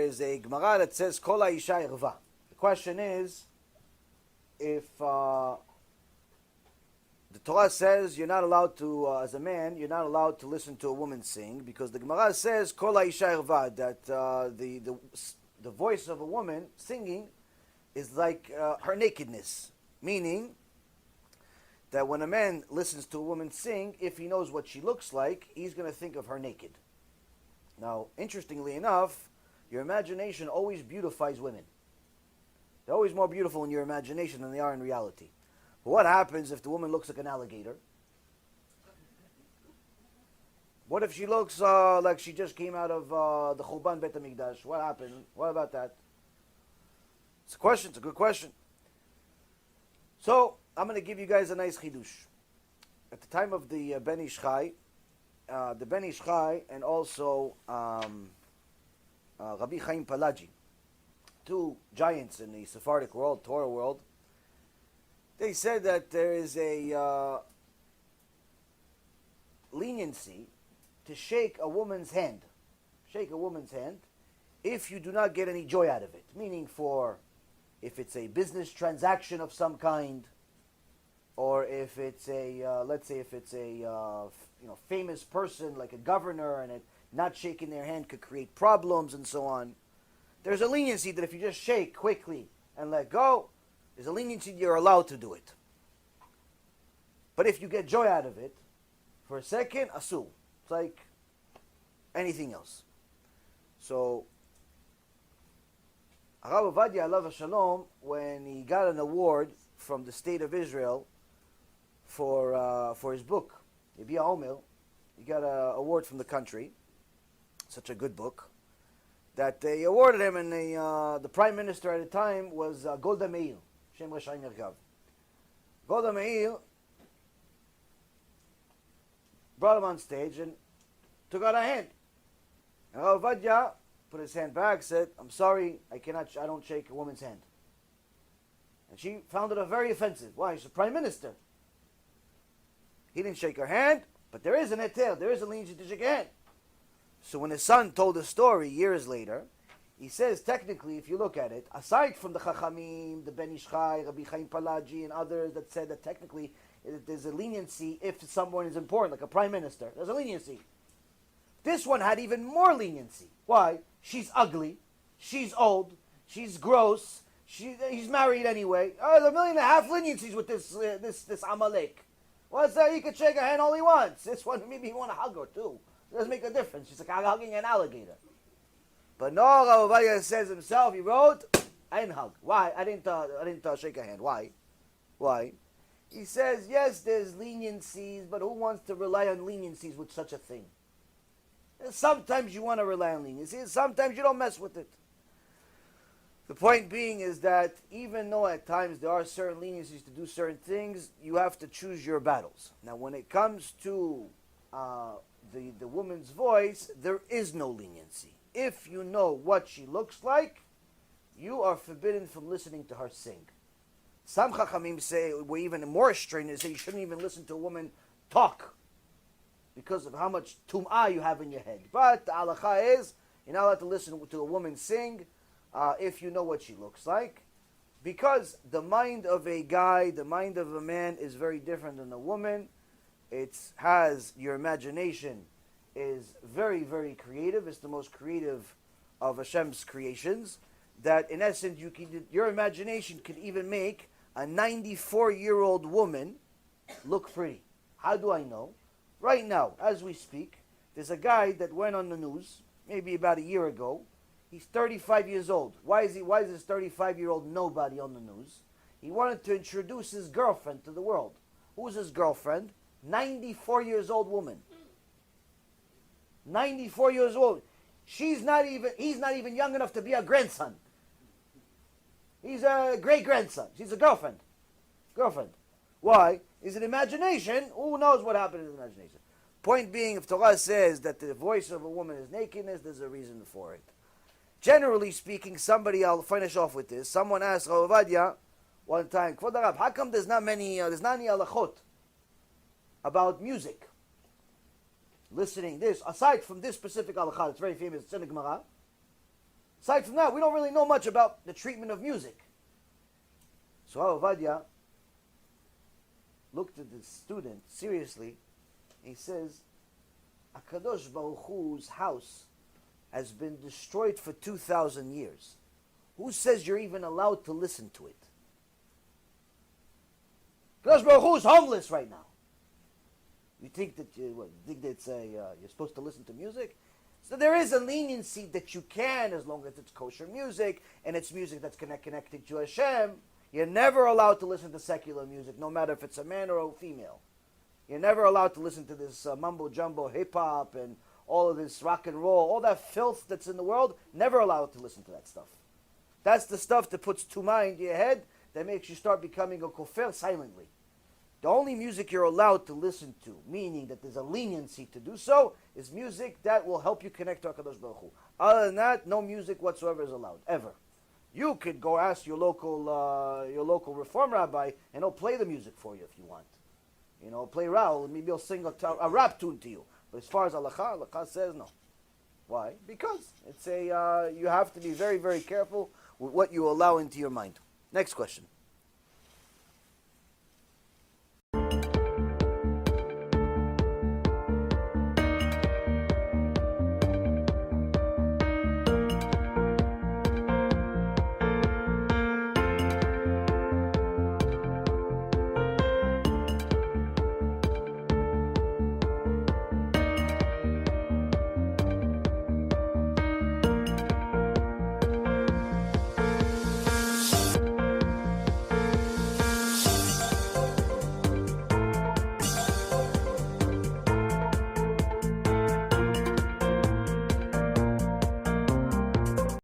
is a Gemara that says Kol ha'isha irva. The question is, if the Torah says you're not allowed to, as a man, you're not allowed to listen to a woman sing, because the Gemara says Kol ha'isha irva, that the voice of a woman singing is like her nakedness, meaning that when a man listens to a woman sing, if he knows what she looks like, he's going to think of her naked. Now, interestingly enough, your imagination always beautifies women. They're always more beautiful in your imagination than they are in reality. But what happens if the woman looks like an alligator? What if she looks like she just came out of the Churban Beit HaMikdash? What happened? What about that? It's a question. It's a good question. So, I'm going to give you guys a nice chidush. At the time of the Ben Ish Chai, and also Rabbi Chaim Palagi, two giants in the Sephardic world, Torah world, they said that there is a leniency to shake a woman's hand. Shake a woman's hand if you do not get any joy out of it. Meaning if it's a business transaction of some kind, or if it's let's say if it's a famous person like a governor, and not shaking their hand could create problems and so on. There's a leniency that if you just shake quickly and let go, there's a leniency you're allowed to do it. But if you get joy out of it, for a second, asur. It's like anything else. So, Arav Ovadia Alav Shalom, when he got an award from the state of Israel for his book, Yabia Omer, he got an award from the country. Such a good book that they awarded him, and the prime minister at the time was Golda Meir, Shem Reshai Merkav. Golda Meir brought him on stage and took out a hand. And Rav Ovadia put his hand back, said, "I'm sorry, I don't shake a woman's hand." And she found it very offensive. Why? She's the prime minister. He didn't shake her hand, but there is an etel, there is a leniency to shake a hand. So when his son told the story years later, he says, technically, if you look at it, aside from the Chachamim, the Ben Ish Chai, Rabbi Chaim Palagi, and others that said that technically there's a leniency if someone is important, like a prime minister, there's a leniency. This one had even more leniency. Why? She's ugly, she's old, she's gross, he's married anyway. Oh, there's 1.5 million leniencies with this Amalek. What's that? He could shake her hand all he wants. This one, maybe he want to hug her too. It doesn't make a difference. She's like hugging an alligator. But no, Rav Ovadia says himself, he wrote, I didn't hug. Why? I didn't shake her hand. Why? Why? He says, yes, there's leniencies, but who wants to rely on leniencies with such a thing? And sometimes you want to rely on leniencies, sometimes you don't mess with it. The point being is that even though at times there are certain leniencies to do certain things, you have to choose your battles. Now, when it comes to the woman's voice, there is no leniency. If you know what she looks like, you are forbidden from listening to her sing. Some Chachamim say, we're even more stringent, they say you shouldn't even listen to a woman talk because of how much tum'ah you have in your head. But the halacha is, you're not allowed to listen to a woman sing if you know what she looks like, because the mind of a guy, the mind of a man is very different than a woman. Your imagination is very, very creative. It's the most creative of Hashem's creations. That in essence, your imagination could even make a 94-year-old woman look pretty. How do I know? Right now, as we speak, there's a guy that went on the news, maybe about a year ago. He's 35 years old. Why is this 35-year-old nobody on the news? He wanted to introduce his girlfriend to the world. Who's his girlfriend? 94 years old woman. 94 years old. He's not even young enough to be a grandson. He's a great-grandson. She's a girlfriend. Why? Is it imagination? Who knows what happened in his imagination? Point being, if Torah says that the voice of a woman is nakedness, there's a reason for it. Generally speaking, I'll finish off with this. Someone asked Rav Ovadia one time, Kvod Arav, how come there's not any halachot about music? Listening this, aside from this specific halakha, it's very famous, it's in the Gemara. Aside from that, we don't really know much about the treatment of music. So Ovadia looked at the student seriously, and he says, HaKadosh Baruch Hu's house has been destroyed for 2,000 years. Who says you're even allowed to listen to it? HaKadosh Baruch Hu's homeless right now. You think that you're supposed to listen to music? So there is a leniency that you can, as long as it's kosher music and it's music that's connected to Hashem. You're never allowed to listen to secular music, no matter if it's a man or a female. You're never allowed to listen to this mumbo jumbo hip hop and all of this rock and roll, all that filth that's in the world. Never allowed to listen to that stuff. That's the stuff that puts tumah into your head, that makes you start becoming a kofir silently. The only music you're allowed to listen to, meaning that there's a leniency to do so, is music that will help you connect to HaKadosh Baruch Hu. Other than that, no music whatsoever is allowed, ever. You could go ask your local reform rabbi, and he'll play the music for you if you want. You know, play Raul, maybe he'll sing a rap tune to you. But as far as halacha says no. Why? Because it's you have to be very, very careful with what you allow into your mind. Next question.